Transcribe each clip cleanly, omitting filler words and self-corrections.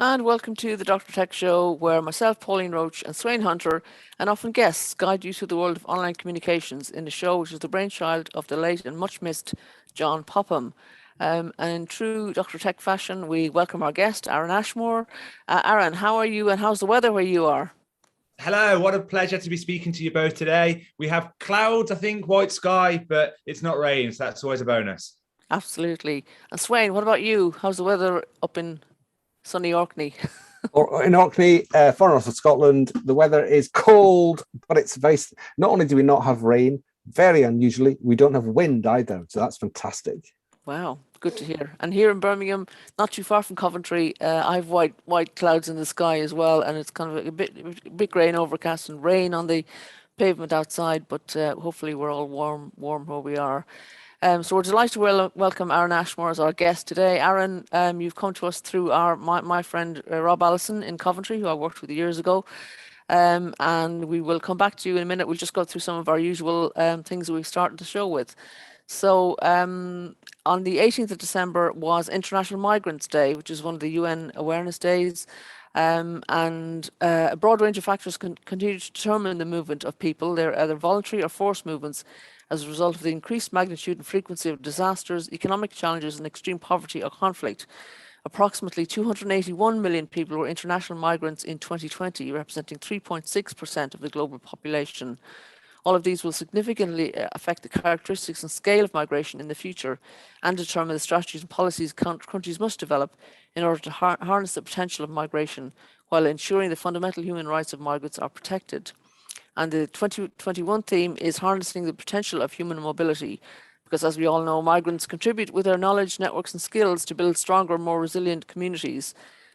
And welcome to the Dr. Tech Show, where myself, Pauline Roche, and Sweyn Hunter, and often guests, guide you through the world of online communications in a show which is the brainchild of the late and much missed John Popham. And in true Dr. Tech fashion, we welcome our guest, Aaron Ashmore. Aaron, how are you and how's the weather where you are? Hello, what a pleasure to be speaking to you both today. We have clouds, I think, white sky, but it's not rain, so that's always a bonus. Absolutely. And Sweyn, what about you? How's the weather up in sunny Orkney? Or in Orkney, far north of Scotland, the weather is cold, but it's very. Not only do we not have rain, very unusually, we don't have wind either. So that's fantastic. Wow, good to hear. And here in Birmingham, not too far from Coventry, I have white clouds in the sky as well, and it's kind of a bit grey and overcast and rain on the pavement outside. But hopefully, we're all warm where we are. So we're delighted to welcome Aaron Ashmore as our guest today. Aaron, you've come to us through my friend Rob Allison in Coventry, who I worked with years ago. And we will come back to you in a minute. We'll just go through some of our usual things that we started the show with. So on the 18th of December was International Migrants Day, which is one of the UN awareness days. And a broad range of factors continue to determine the movement of people. They're either voluntary or forced movements as a result of the increased magnitude and frequency of disasters, economic challenges, and extreme poverty or conflict. Approximately 281 million people were international migrants in 2020, representing 3.6% of the global population. All of these will significantly affect the characteristics and scale of migration in the future and determine the strategies and policies countries must develop in order to harness the potential of migration while ensuring the fundamental human rights of migrants are protected. And the 2021 theme is harnessing the potential of human mobility, because as we all know, migrants contribute with their knowledge, networks and skills to build stronger, more resilient communities.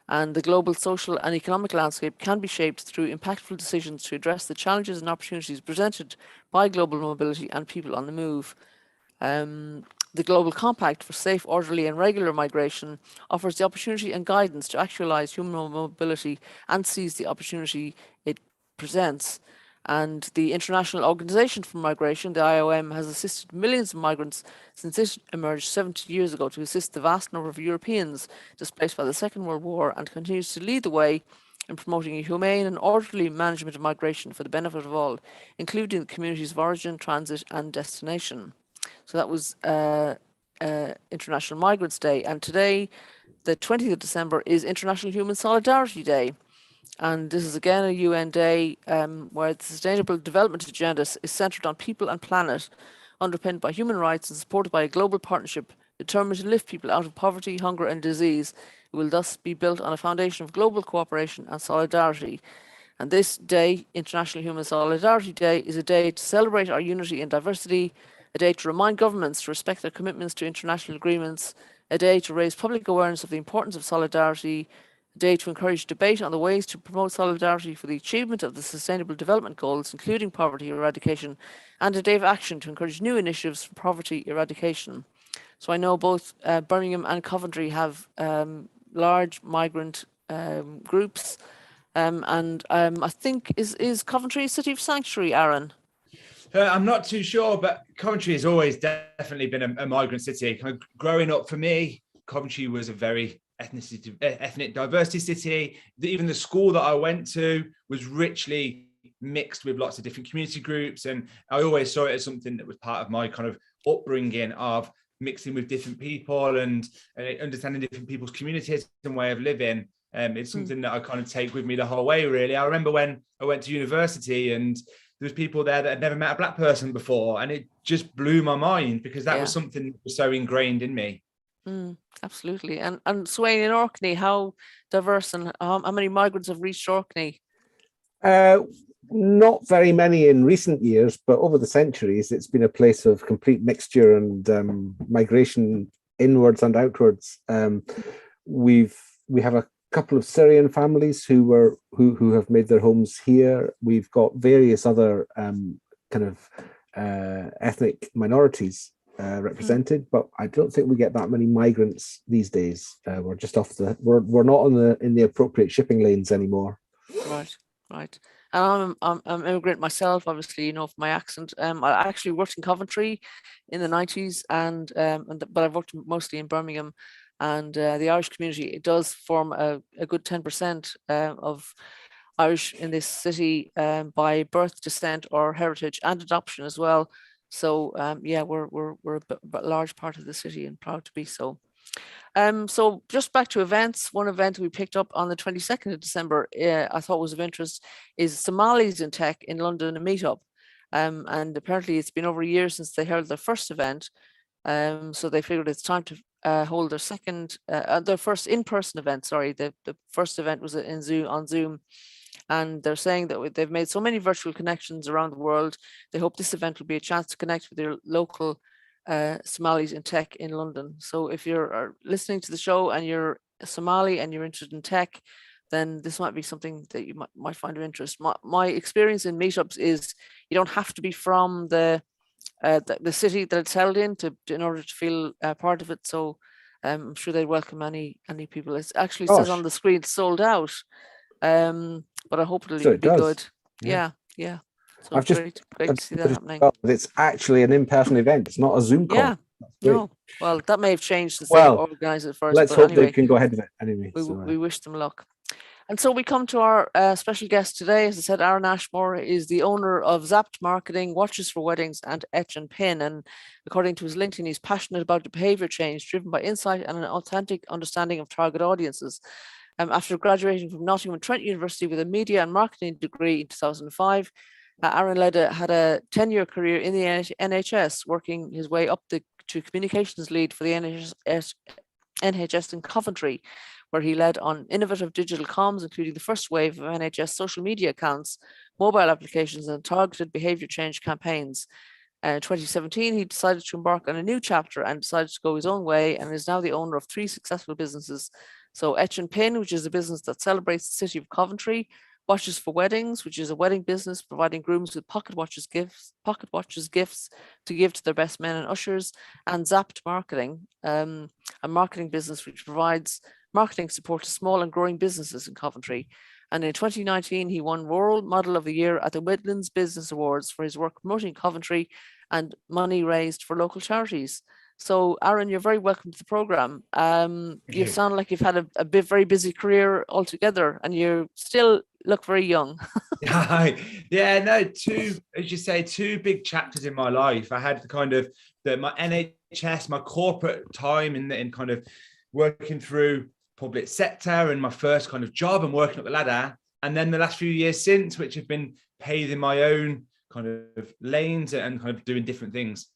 And the global social and economic landscape can be shaped through impactful decisions to address the challenges and opportunities presented by global mobility and people on the move. The Global Compact for Safe, Orderly and Regular Migration offers the opportunity and guidance to actualise human mobility and seize the opportunity it presents. And the International Organization for Migration, the IOM, has assisted millions of migrants since it emerged 70 years ago to assist the vast number of Europeans displaced by the Second World War, and continues to lead the way in promoting a humane and orderly management of migration for the benefit of all, including the communities of origin, transit and destination. So that was International Migrants Day. And today, the 20th of December, is International Human Solidarity Day. And this is again a UN day where the Sustainable Development Agenda is centred on people and planet, underpinned by human rights and supported by a global partnership determined to lift people out of poverty, hunger and disease. It will thus be built on a foundation of global cooperation and solidarity. And this day, International Human Solidarity Day, is a day to celebrate our unity and diversity, a day to remind governments to respect their commitments to international agreements, a day to raise public awareness of the importance of solidarity, a day to encourage debate on the ways to promote solidarity for the achievement of the Sustainable Development Goals, including poverty eradication, and a day of action to encourage new initiatives for poverty eradication. So I know both Birmingham and Coventry have large migrant groups, and I think is Coventry a city of sanctuary, Aaron? I'm not too sure, but Coventry has always definitely been a migrant city. Kind of growing up for me, Coventry was a very ethnic diversity city. Even the school that I went to was richly mixed with lots of different community groups, and I always saw it as something that was part of my kind of upbringing of mixing with different people and understanding different people's communities and way of living. It's something that I kind of take with me the whole way, really. I remember when I went to university and there was people there that had never met a black person before, and it just blew my mind because that was something that was so ingrained in me. Absolutely. And Sweyn, in Orkney, how diverse and how many migrants have reached Orkney? Not very many in recent years, but over the centuries, it's been a place of complete mixture and migration inwards and outwards. We have a couple of Syrian families who have made their homes here. We've got various other ethnic minorities represented, but I don't think we get that many migrants these days. We're just we're not in the appropriate shipping lanes anymore. Right. And I'm an immigrant myself, obviously, you know, from my accent. I actually worked in Coventry in the 90s, but I've worked mostly in Birmingham. And the Irish community, it does form a good 10% of Irish in this city by birth, descent, or heritage, and adoption as well. So yeah, we're a large part of the city and proud to be so. So just back to events, one event we picked up on the 22nd of December, I thought was of interest, is Somalis in Tech in London, a meetup. And apparently it's been over a year since they held their first event. So they figured it's time to hold their first in-person event. Sorry, the first event was on Zoom. And they're saying that they've made so many virtual connections around the world. They hope this event will be a chance to connect with their local Somalis in tech in London. So if you're listening to the show and you're a Somali and you're interested in tech, then this might be something that you might find of interest. My experience in meetups is you don't have to be from the city that it's held in order to feel part of it. So I'm sure they'd welcome any people. It actually says on the screen sold out, but I hope it'll be good. Yeah. So I've great to see that happening. It's actually an in-person event. It's not a Zoom call. Yeah. No. Well, that may have changed since they organised it first. Let's hope they can go ahead with it anyway. We wish them luck. And so we come to our special guest today. As I said, Aaron Ashmore is the owner of Zapped Marketing, Watches for Weddings, and Etch and Pin. And according to his LinkedIn, he's passionate about the behavior change driven by insight and an authentic understanding of target audiences. After graduating from Nottingham and Trent University with a media and marketing degree in 2005, Aaron had a 10-year career in the NHS, working his way up to communications lead for the NHS in Coventry, where he led on innovative digital comms, including the first wave of NHS social media accounts, mobile applications, and targeted behaviour change campaigns. In 2017, he decided to embark on a new chapter and decided to go his own way, and is now the owner of 3 successful businesses. So Etch and Pin, which is a business that celebrates the city of Coventry; Watches for Weddings, which is a wedding business providing grooms with pocket watches gifts to give to their best men and ushers; and Zapped Marketing, a marketing business which provides marketing support to small and growing businesses in Coventry. And in 2019, he won Rural Model of the Year at the Midlands Business Awards for his work promoting Coventry and money raised for local charities. So, Aaron, you're very welcome to the program. You sound like you've had a very busy career altogether, and you still look very young. Yeah, no, as you say, 2 big chapters in my life. I had my NHS, my corporate time in kind of working through public sector and my first kind of job and working up the ladder. And then the last few years since, which have been paving my own kind of lanes and kind of doing different things.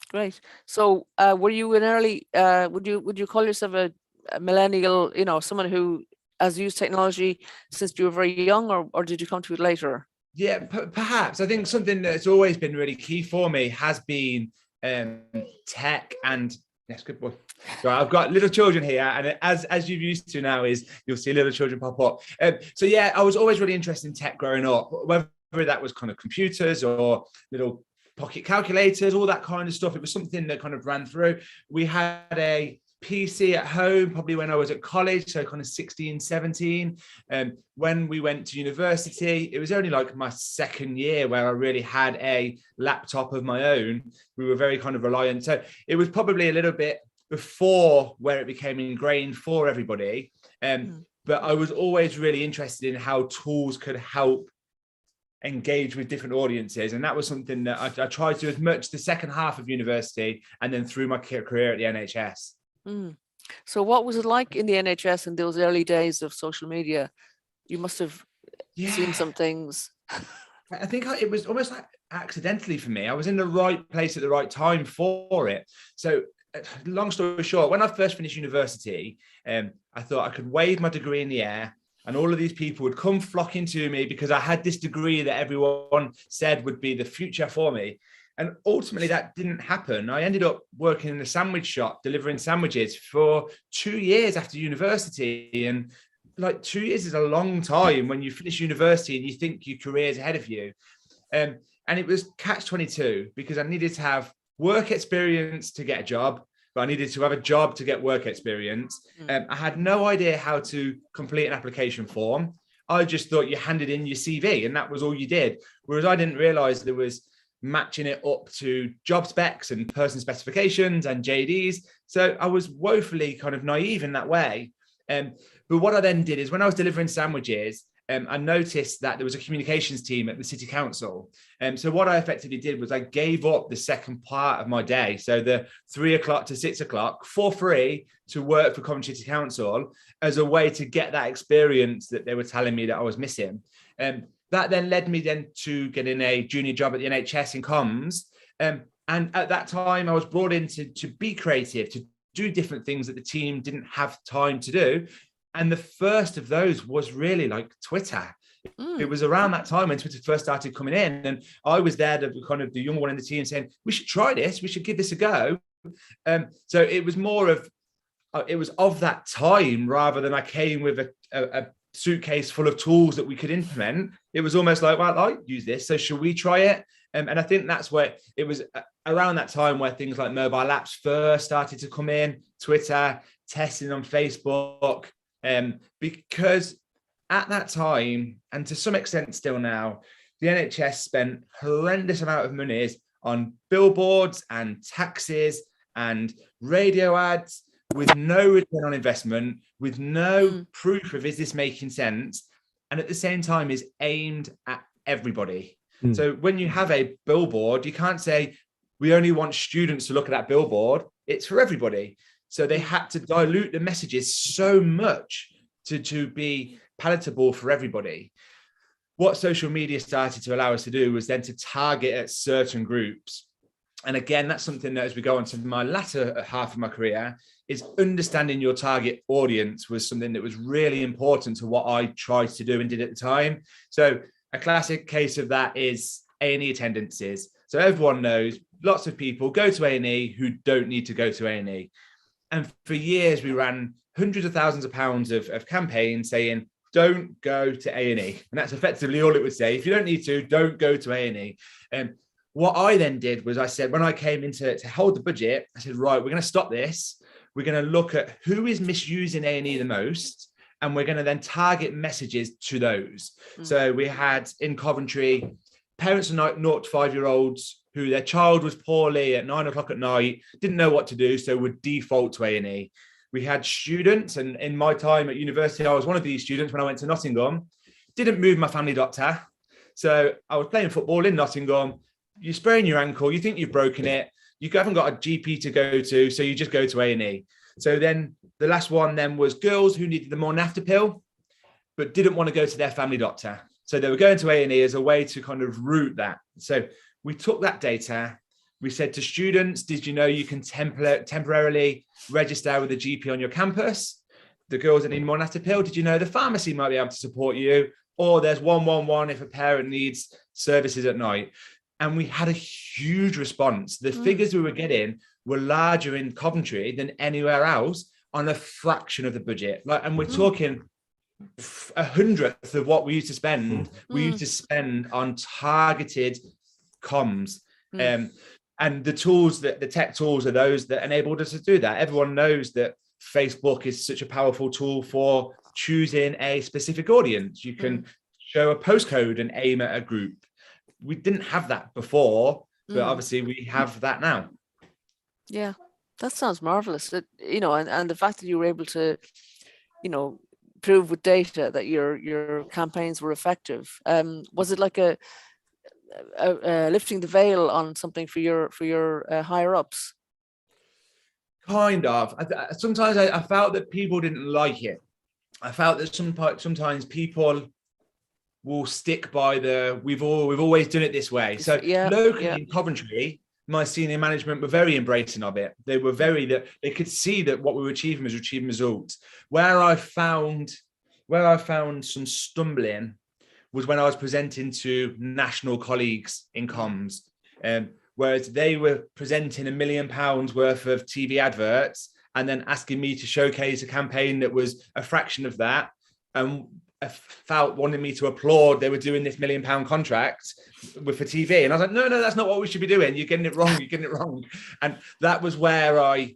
Great. So were you an early, would you call yourself a millennial, someone who has used technology since you were very young, or did you come to it later? Yeah, perhaps. I think something that's always been really key for me has been tech and yes, good boy. So I've got little children here, and as you've used to now is you'll see little children pop up. So yeah, I was always really interested in tech growing up, whether that was kind of computers or little pocket calculators, all that kind of stuff. It was something that kind of ran through. We had a PC at home probably when I was at college, so kind of 16, 17. When we went to university, it was only like my second year where I really had a laptop of my own. We were very kind of reliant. So it was probably a little bit before where it became ingrained for everybody. But I was always really interested in how tools could help engage with different audiences, and that was something that I tried to as much the second half of university and then through my career at the NHS. So what was it like in the NHS in those early days of social media? You must have seen some things. I think it was almost like accidentally for me. I was in the right place at the right time for it. So long story short, when I first finished university, I thought I could wave my degree in the air and all of these people would come flocking to me because I had this degree that everyone said would be the future for me. And ultimately that didn't happen. I ended up working in a sandwich shop, delivering sandwiches for 2 years after university. And like 2 years is a long time when you finish university and you think your career's ahead of you. And it was catch-22 because I needed to have work experience to get a job, but I needed to have a job to get work experience. I had no idea how to complete an application form. I just thought you handed in your CV and that was all you did. Whereas I didn't realize there was matching it up to job specs and person specifications and JDs. So I was woefully kind of naive in that way. But what I then did is when I was delivering sandwiches, I noticed that there was a communications team at the city council. So what I effectively did was I gave up the second part of my day. So the 3 o'clock to 6 o'clock for free to work for Coventry City Council as a way to get that experience that they were telling me that I was missing. That then led me then to getting a junior job at the NHS in comms. And at that time, I was brought in to be creative, to do different things that the team didn't have time to do. And the first of those was really like Twitter. It was around that time when Twitter first started coming in. And I was there, the young one in the team saying, we should try this. We should give this a go. So it was more of, it was of that time rather than I came with a suitcase full of tools that we could implement. It was almost like, well, I use this, so should we try it? And I think that's where it was around that time where things like mobile apps first started to come in, Twitter, testing on Facebook, because at that time, and to some extent still now, the NHS spent horrendous amount of monies on billboards and taxes and radio ads with no return on investment, with no proof of is this making sense, and at the same time is aimed at everybody. So when you have a billboard, you can't say we only want students to look at that billboard. It's for everybody. So they had to dilute the messages so much to be palatable for everybody. What social media started to allow us to do was then to target at certain groups. And again, that's something that as we go on to my latter half of my career, is understanding your target audience was something that was really important to what I tried to do and did at the time. So a classic case of that is A&E attendances. So everyone knows lots of people go to A&E who don't need to go to A&E. And for years, we ran hundreds of thousands of pounds of campaigns saying, don't go to A&E. And that's effectively all it would say. If you don't need to, don't go to A&E. What I then did was I said, when I came in to hold the budget, I said, right, we're going to stop this. We're going to look at who is misusing A&E the most. And we're going to then target messages to those. So we had in Coventry, parents of 0 to 5-year-olds who their child was poorly at 9 o'clock at night, didn't know what to do, so would default to A&E. We had students, and in my time at university, I was one of these students when I went to Nottingham, didn't move my family doctor. So I was playing football in Nottingham. You sprain your ankle, you think you've broken it, you haven't got a GP to go to, so you just go to A&E. So then the last one then was girls who needed the morning after pill, but didn't want to go to their family doctor. So they were going to A&E as a way to kind of route that. So we took that data. We said to students, did you know you can temporarily register with a GP on your campus? The girls that need morning after pill, did you know the pharmacy might be able to support you? Or there's 111 if a parent needs services at night. And we had a huge response. The figures we were getting were larger in Coventry than anywhere else on a fraction of the budget. And we're talking 100th of what we used to spend. We used to spend on targeted comms. And the tools, the tech tools are those that enabled us to do that. Everyone knows that Facebook is such a powerful tool for choosing a specific audience. You can show a postcode and aim at a group. We didn't have that before, but obviously we have that now. Yeah, that sounds marvelous. And the fact that you were able to, prove with data that your campaigns were effective. Was it like a lifting the veil on something for your higher ups? Kind of. Sometimes I felt that people didn't like it. I felt that sometimes people will stick by we've always done it this way. So locally in Coventry, my senior management were very embracing of it. They were that they could see that what we were achieving was achieving results. Where I found some stumbling was when I was presenting to national colleagues in comms, whereas they were presenting £1 million worth of TV adverts and then asking me to showcase a campaign that was a fraction of that. Felt wanting me to applaud they were doing this £1 million contract for TV, and I was like, no, that's not what we should be doing. You're getting it wrong. And that was where I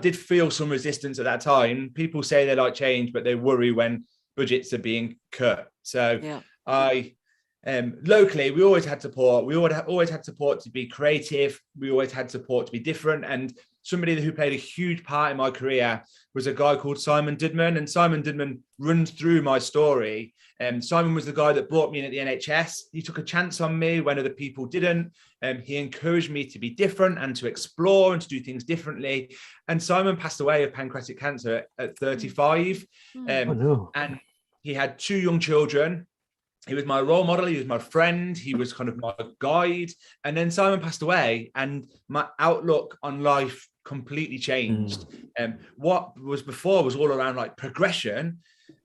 did feel some resistance at that time. People say they like change, but they worry when budgets are being cut. So I Locally, we always had support. We always had support to be creative. We always had support to be different. And somebody who played a huge part in my career was a guy called Simon Dudman. And Simon Dudman runs through my story. Simon was the guy that brought me in at the NHS. He took a chance on me when other people didn't. He encouraged me to be different and to explore and to do things differently. And Simon passed away of pancreatic cancer at 35. Oh, no. And he had 2 young children. He was my role model. He was my friend. He was kind of my guide. And then Simon passed away and my outlook on life completely changed. What was before was all around like progression.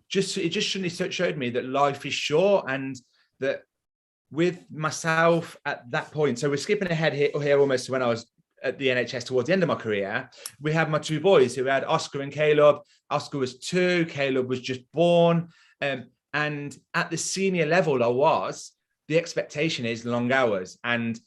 It just showed me that life is short, and that with myself at that point, so we're skipping ahead here almost to when I was at the NHS towards the end of my career. We had my 2 boys, who had Oscar and Caleb. Oscar was 2, Caleb was just born. And at the senior level the expectation is long hours. And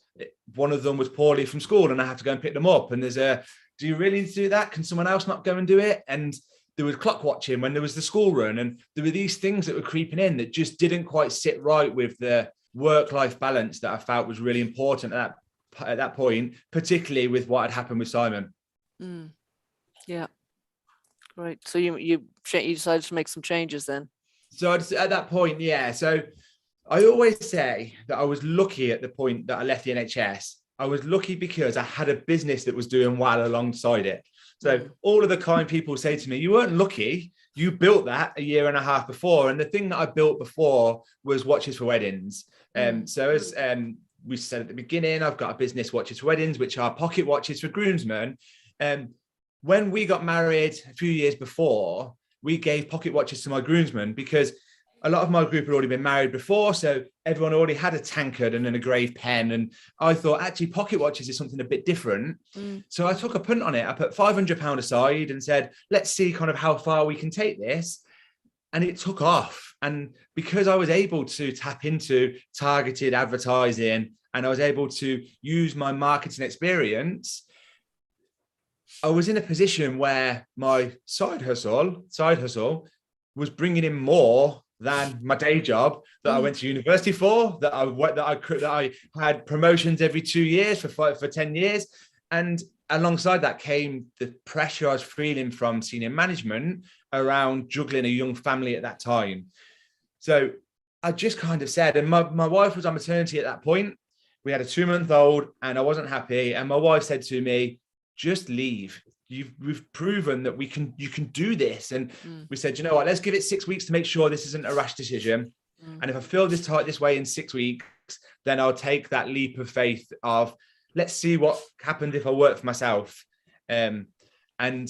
one of them was poorly from school and I have to go and pick them up. And do you really need to do that? Can someone else not go and do it? And there was clock watching when there was the school run. And there were these things that were creeping in that just didn't quite sit right with the work-life balance that I felt was really important at that point, particularly with what had happened with Simon. Yeah. Great. So you decided to make some changes then? So at that point, yeah. So I always say that I was lucky at the point that I left the NHS. I was lucky because I had a business that was doing well alongside it. So all of the kind people say to me, you weren't lucky, you built that a year and a half before. And the thing that I built before was watches for weddings. So as we said at the beginning, I've got a business, Watches for Weddings, which are pocket watches for groomsmen. When we got married a few years before, we gave pocket watches to my groomsmen because a lot of my group had already been married before. So everyone already had a tankard and an engraved pen. And I thought, actually, pocket watches is something a bit different. So I took a punt on it. I put £500 aside and said, let's see kind of how far we can take this. And it took off. And because I was able to tap into targeted advertising and I was able to use my marketing experience, I was in a position where my side hustle was bringing in more than my day job that I went to university for, that I had promotions every 2 years for 10 years. And alongside that came the pressure I was feeling from senior management around juggling a young family at that time. So I just kind of said, and my wife was on maternity at that point. We had a 2-month-old and I wasn't happy. And my wife said to me, just leave. We've proven that you can do this. And we said, you know what, let's give it 6 weeks to make sure this isn't a rash decision. And if I feel this way in 6 weeks, then I'll take that leap of faith of, let's see what happened if I work for myself. And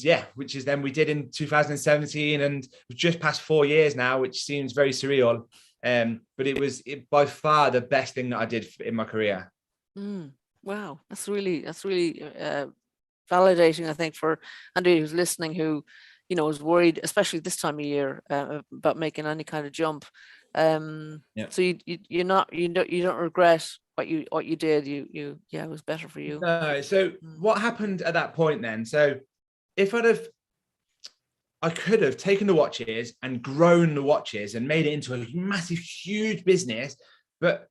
yeah, which is then we did in 2017, and we've just past 4 years now, which seems very surreal. But it was by far the best thing that I did in my career. Wow, that's really validating, I think, for anybody who's listening who, is worried, especially this time of year, about making any kind of jump. So you don't regret what you did. It was better for you. No. So what happened at that point then? So if I could have taken the watches and grown the watches and made it into a massive, huge business, but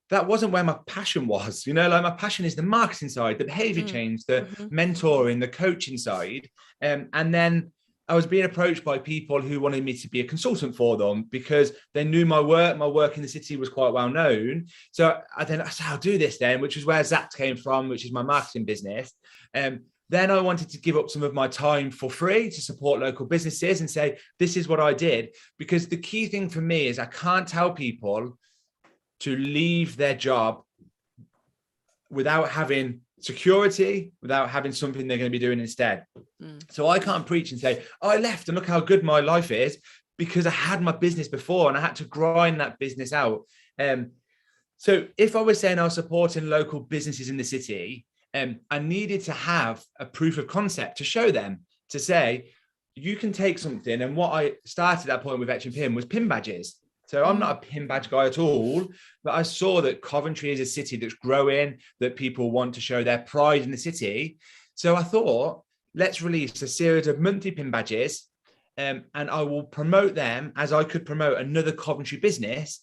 that wasn't where my passion was. Like my passion is the marketing side, the behavior change, the mentoring, the coaching side. And then I was being approached by people who wanted me to be a consultant for them because they knew my work in the city was quite well known. So I said, I'll do this then, which is where Zapped came from, which is my marketing business. Then I wanted to give up some of my time for free to support local businesses and say, this is what I did. Because the key thing for me is I can't tell people to leave their job without having security, without having something they're going to be doing instead. So I can't preach and say, I left and look how good my life is, because I had my business before and I had to grind that business out. So if I was saying I was supporting local businesses in the city, I needed to have a proof of concept to show them, to say, you can take something. And what I started at that point with Etch and Pin was pin badges. So I'm not a pin badge guy at all, but I saw that Coventry is a city that's growing, that people want to show their pride in the city. So I thought, let's release a series of monthly pin badges, and I will promote them as I could promote another Coventry business,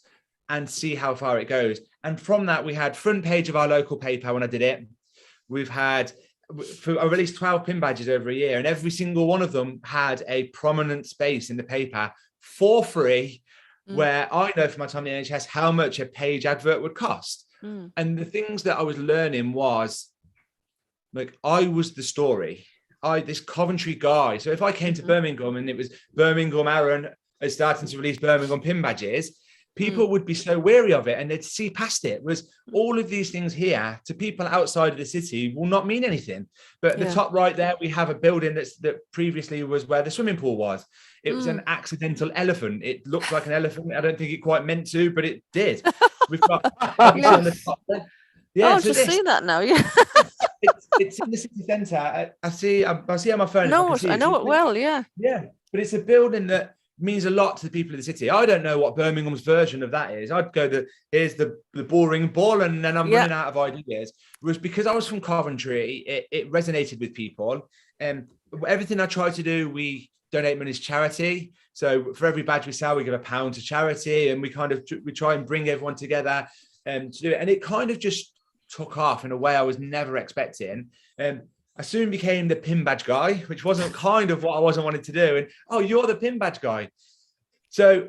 and see how far it goes. And from that, we had front page of our local paper when I did it. I released 12 pin badges over a year, and every single one of them had a prominent space in the paper for free, where I know from my time in the NHS how much a page advert would cost. And the things that I was learning was, like, I was the story. This Coventry guy. So if I came to Birmingham and it was Birmingham Aaron is starting to release Birmingham pin badges, people would be so weary of it and they'd see past it. Whereas all of these things here to people outside of the city will not mean anything. But at the top right there, we have a building that previously was where the swimming pool was. It was an accidental elephant. It looked like an elephant. I don't think it quite meant to, but it did. We've got on the top there. Yeah, I've just seen that now. Yeah, it's in the city centre. I see on my phone. I know it well. Yeah, but it's a building that means a lot to the people of the city. I don't know what Birmingham's version of that is. I'd go here's the boring ball, and then I'm running out of ideas. Whereas because I was from Coventry, it resonated with people. And everything I try to do, we donate money to charity. So for every badge we sell, we give £1 to charity, and we try and bring everyone together to do it. And it kind of just took off in a way I was never expecting. I soon became the pin badge guy, which wasn't kind of what I wasn't wanting to do. And, oh, you're the pin badge guy. So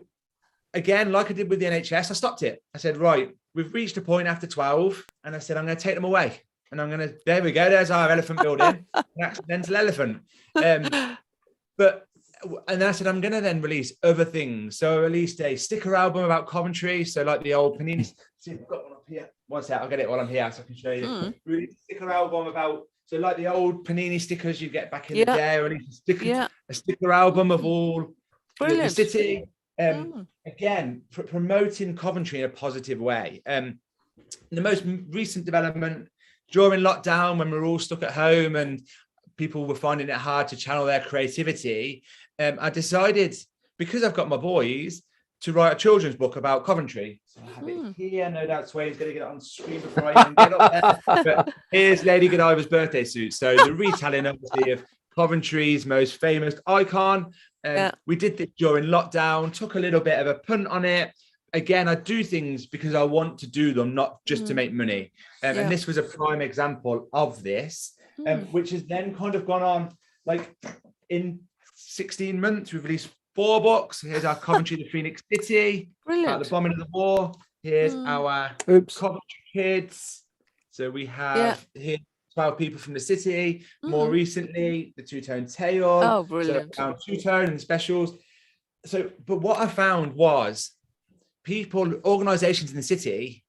again, like I did with the NHS, I stopped it. I said, right, we've reached a point after 12. And I said, I'm going to take them away. And there we go. There's our elephant building, an accidental elephant. And then I said, I'm going to then release other things. So I released a sticker album about Coventry. So like the old Panini. See if I've got one up here. One sec, I'll get it while I'm here so I can show you. Released a sticker album about, so like the old Panini stickers you get back in the day. I released a sticker album of all the city. Again, promoting Coventry in a positive way. The most recent development during lockdown, when we were all stuck at home and people were finding it hard to channel their creativity, I decided, because I've got my boys, to write a children's book about Coventry. So I have it here. No doubt Sweyn's going to get it on screen before I even get up there. But here's Lady Godiva's birthday suit. So the retelling, obviously, of Coventry's most famous icon. We did this during lockdown, took a little bit of a punt on it. Again, I do things because I want to do them, not just to make money. And this was a prime example of this, which has then kind of gone on, like, in 16 months, we've released 4 books. Here's our Coventry, the Phoenix City, about the bombing of the war. Here's our Coventry Kids. So we have here 12 people from the city. More recently, the Two-Tone Tale. Oh, brilliant. So Two-Tone and specials. So, but what I found was organizations in the city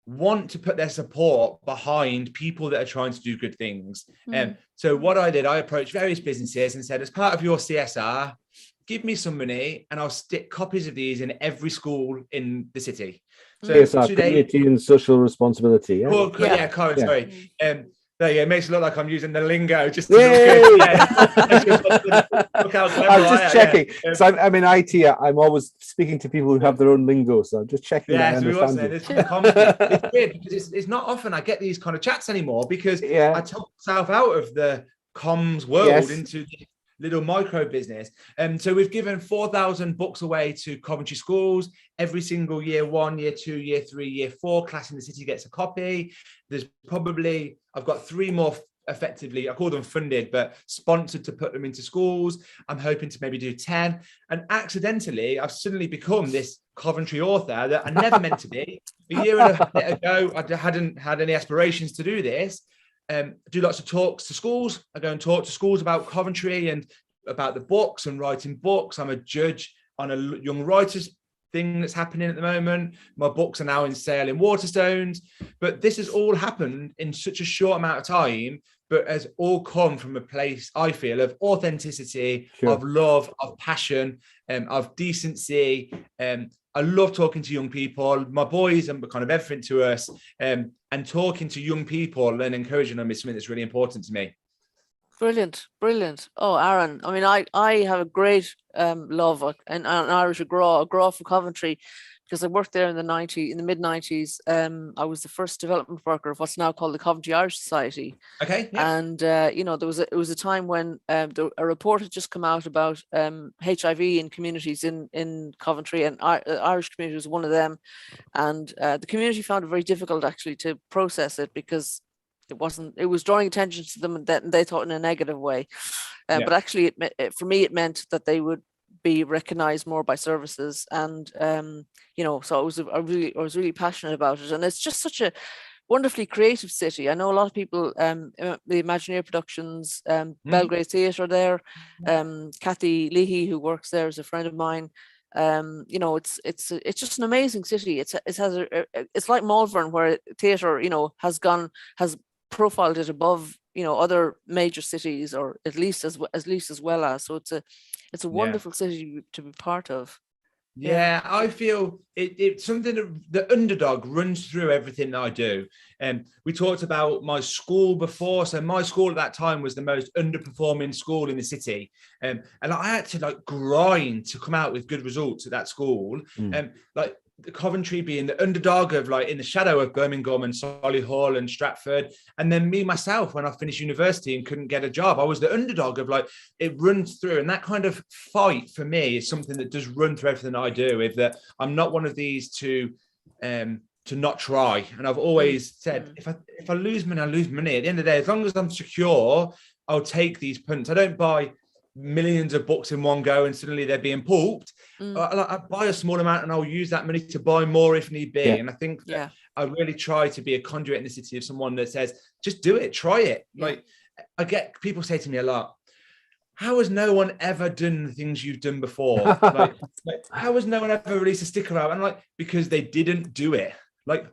want to put their support behind people that are trying to do good things. So what I did, I approached various businesses and said, as part of your CSR, give me some money and I'll stick copies of these in every school in the city. So CSR, community and social responsibility. Sorry. There you go. It makes it look like I'm using the lingo just to look good. I'm just checking. So I'm in IT. I'm always speaking to people who have their own lingo. So I'm just checking. Yeah, so it's weird because it's not often I get these kind of chats anymore because I took myself out of the comms world into the little micro business. So we've given 4,000 books away to Coventry schools. Every single year 1, year 2, year 3, year 4 class in the city gets a copy. I've got 3 more effectively, I call them funded, but sponsored to put them into schools. I'm hoping to maybe do 10. And accidentally, I've suddenly become this Coventry author that I never meant to be. A year and a bit ago, I hadn't had any aspirations to do this. I do lots of talks to schools. I go and talk to schools about Coventry and about the books and writing books. I'm a judge on a young writers thing that's happening at the moment. My books are now in sale in Waterstones. But this has all happened in such a short amount of time, but has all come from a place, I feel, of authenticity, of love, of passion, of decency. I love talking to young people. My boys are kind of everything to us. And talking to young people and encouraging them is something that's really important to me. Brilliant. Oh, Aaron, I mean, I have a great love and an Irish a grá from Coventry, because I worked there in the mid 90s. I was the first development worker of what's now called the Coventry Irish Society. Okay. Yeah. And it was a time when a report had just come out about HIV in communities in Coventry, and Irish community was one of them. And the community found it very difficult actually to process it, because it was drawing attention to them, and they thought in a negative way. But actually, for me, it meant that they would be recognized more by services. And so I was really passionate about it. And it's just such a wonderfully creative city. I know a lot of people, the Imagineer Productions, Belgrade Theatre there, Kathy Leahy, who works there, is a friend of mine. It's just an amazing city. It's like Malvern, where theatre has profiled it above other major cities, or at least as well as. So it's a wonderful city to be part of. Yeah, I feel it's something that the underdog runs through everything that I do. And we talked about my school before. So my school at that time was the most underperforming school in the city. And I had to grind to come out with good results at that school. Coventry being the underdog of in the shadow of Birmingham and Solihull and Stratford. And then me, myself, when I finished university and couldn't get a job, I was the underdog of it runs through. And that kind of fight for me is something that does run through everything that I do, is that I'm not one of these to not try. And I've always said, if I lose money, I lose money. At the end of the day, as long as I'm secure, I'll take these punts. I don't buy millions of books in one go and suddenly they're being pulped. I buy a small amount and I'll use that money to buy more if need be. And I think that I really try to be a conduit in the city of someone that says, just do it, try it. I get people say to me a lot, how has no one ever done the things you've done before? How has no one ever released a sticker out? And because they didn't do it.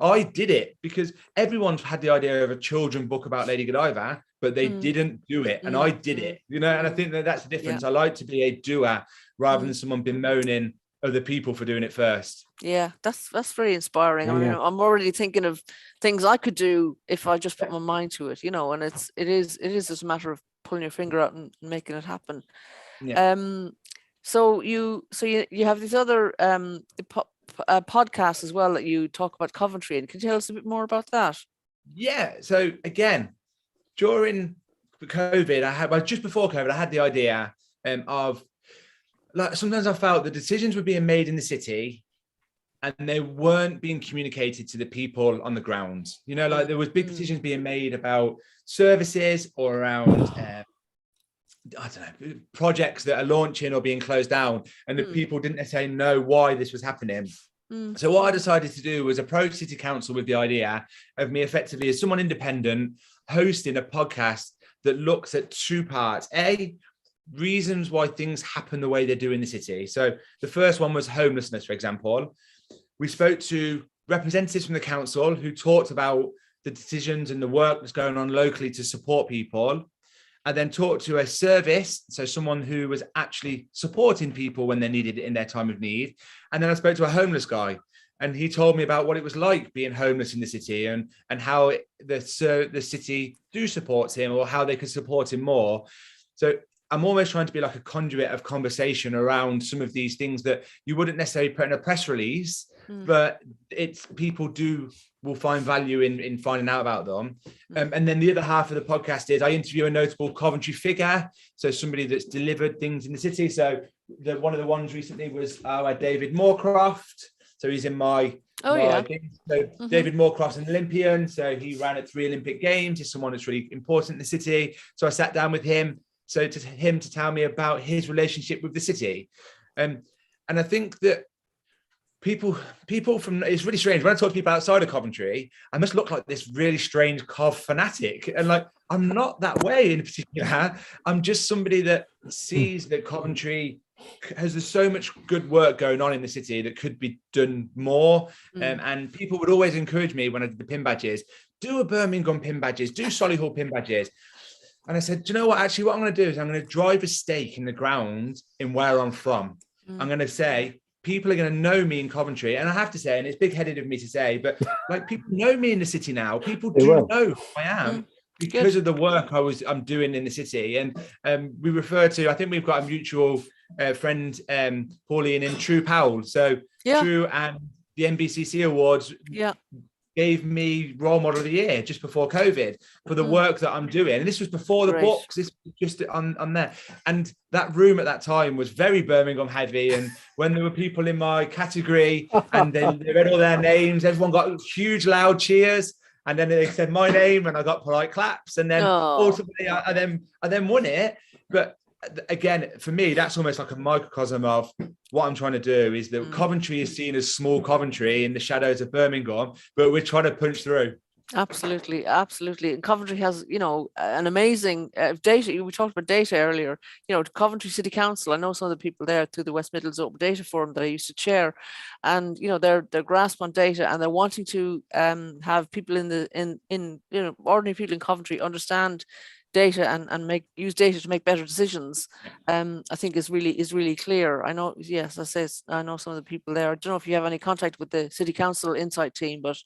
I did it, because everyone's had the idea of a children's book about Lady Godiva, but they didn't do it. And I did it, and I think that's the difference. I like to be a doer rather than someone bemoaning other people for doing it first. Yeah, that's very inspiring. I mean, I'm already thinking of things I could do if I just put my mind to it, and it is just a matter of pulling your finger out and making it happen. So you have these other podcasts as well that you talk about Coventry, and can you tell us a bit more about that? Yeah. So again, during COVID, just before COVID, I had the idea of sometimes I felt the decisions were being made in the city and they weren't being communicated to the people on the ground. There was big decisions being made about services or around I don't know, projects that are launching or being closed down, and the people didn't necessarily know why this was happening. So what I decided to do was approach City Council with the idea of me effectively as someone independent hosting a podcast that looks at two parts. Reasons why things happen the way they do in the city. So the first one was homelessness, for example. We spoke to representatives from the council who talked about the decisions and the work that's going on locally to support people. I then talked to a service, so someone who was actually supporting people when they needed it in their time of need. And then I spoke to a homeless guy, and he told me about what it was like being homeless in the city and how the city do support him, or how they could support him more. So I'm almost trying to be like a conduit of conversation around some of these things that you wouldn't necessarily put in a press release, but people will find value in finding out about them. And then the other half of the podcast is I interview a notable Coventry figure, so somebody that's delivered things in the city. So one of the ones recently was David Moorcroft. So he's in my thing. So David Moorcroft's an Olympian, so he ran at 3 Olympic Games. He's someone that's really important in the city. So I sat down with him, to tell me about his relationship with the city. And I think that people from, it's really strange when I talk to people outside of Coventry, I must look like this really strange Cov fanatic, and I'm not that way in particular. I'm just somebody that sees that Coventry there's so much good work going on in the city that could be done more. And people would always encourage me when I did the pin badges, do a Birmingham pin badges, do Solihull pin badges. And I said, do you know what? Actually, what I'm going to do is I'm going to drive a stake in the ground in where I'm from. I'm going to say, people are going to know me in Coventry. And I have to say, and it's big-headed of me to say, but people know me in the city now. People do know who I am because of the work I'm doing in the city. And we refer to, I think we've got a mutual friend, Pauline, in True Powell. So True and the NBCC Awards gave me role model of the year just before COVID for the work that I'm doing. And this was before the books, this was just on there. And that room at that time was very Birmingham heavy. And when there were people in my category and then they read all their names, everyone got huge loud cheers. And then they said my name and I got polite claps. And then ultimately I then won it. But again, for me, that's almost like a microcosm of what I'm trying to do is that Coventry is seen as small Coventry in the shadows of Birmingham, but we're trying to punch through. Absolutely. And Coventry has, an amazing data. We talked about data earlier. Coventry City Council. I know some of the people there through the West Midlands Open Data Forum that I used to chair, and their grasp on data, and they're wanting to have people ordinary people in Coventry understand data and use data to make better decisions. I think is really clear. I know, yes, I know some of the people there. I don't know if you have any contact with the City Council Insight team, but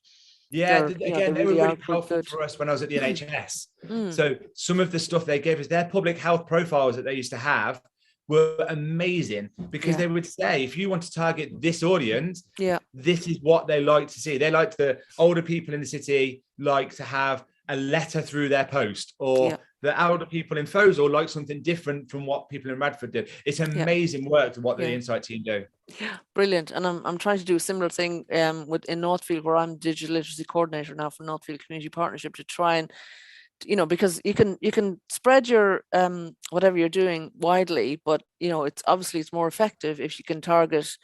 yeah, they were really powerful for us when I was at the NHS. So some of the stuff they gave us, their public health profiles that they used to have were amazing, because they would say, if you want to target this audience, this is what they like to see. They like the older people in the city like to have a letter through their post, or the elder people in Fosal like something different from what people in Radford did. It's amazing work to what the Insight team do. Yeah, brilliant. And I'm trying to do a similar thing in Northfield, where I'm digital literacy coordinator now for Northfield Community Partnership, to try and because you can spread your whatever you're doing widely, but it's more effective if you can target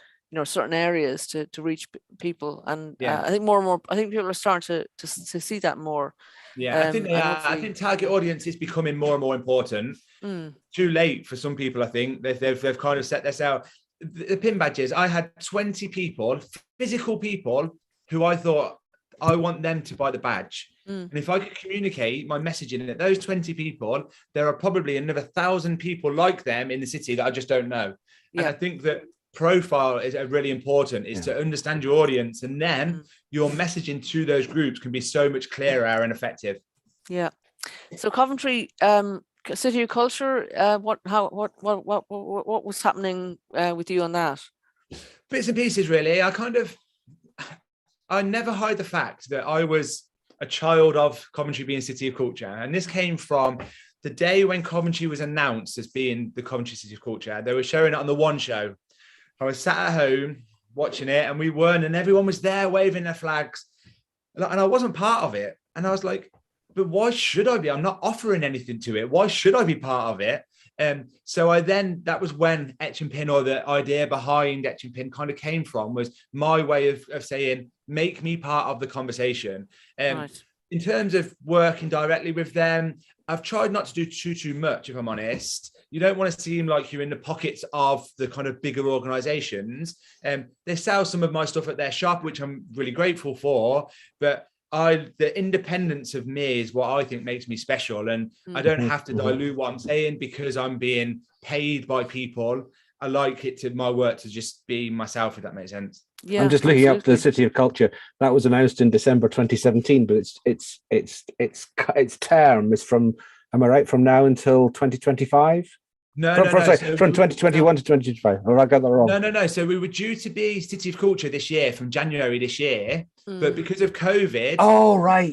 certain areas to reach people. And I think more and more, I think people are starting to see that more. I think they are. I think target audience is becoming more and more important. Too late for some people. I think they've kind of set this out. The pin badges, I had 20 people, physical people, who I thought, I want them to buy the badge. And if I could communicate my messaging at those 20 people, there are probably another 1,000 people like them in the city that I just don't know. And I think that profile is really important, is to understand your audience, and then your messaging to those groups can be so much clearer and effective. So Coventry City of Culture, what was happening with you on that? Bits and pieces, really. I never hide the fact that I was a child of Coventry being City of Culture, and this came from the day when Coventry was announced as being the Coventry City of Culture. They were showing it on the One Show. I was sat at home watching it, and we weren't, and everyone was there waving their flags, and I wasn't part of it. And I was like, but why should I be? I'm not offering anything to it. Why should I be part of it? So that was when Etch and Pin, or the idea behind Etch and Pin, kind of came from, was my way of saying, make me part of the conversation. In terms of working directly with them, I've tried not to do too much, if I'm honest. You don't want to seem like you're in the pockets of the kind of bigger organizations. They sell some of my stuff at their shop, which I'm really grateful for, but the independence of me is what I think makes me special. And I don't have to dilute what I'm saying because I'm being paid by people. I like my work to just be myself, if that makes sense. Yeah, I'm just looking up the City of Culture. That was announced in December 2017, but its term is from, am I right, from now until 2025? From 2021 to 2025. Or I got that wrong? No. So we were due to be City of Culture this year, from January this year, but because of COVID,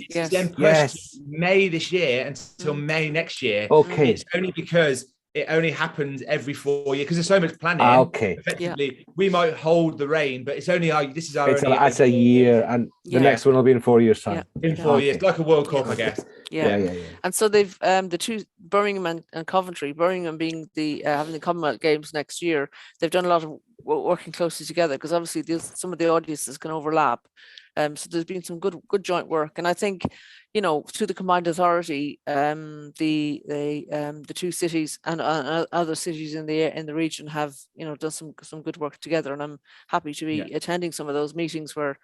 it's then pushed May this year until May next year. Okay, it's only because it only happens every 4 years, because there's so much planning. Effectively, we might hold the reign, but it's only this is our. It's a year, and the next one will be in 4 years' time. In 4 years, like a World Cup, I guess. Yeah. And so they've the two, Birmingham and Coventry, Birmingham being having the Commonwealth Games next year, they've done a lot of working closely together, because obviously some of the audiences can overlap. So there's been some good joint work, and I think, through the combined authority, the two cities and other cities in the region have done some good work together, and I'm happy to be attending some of those meetings where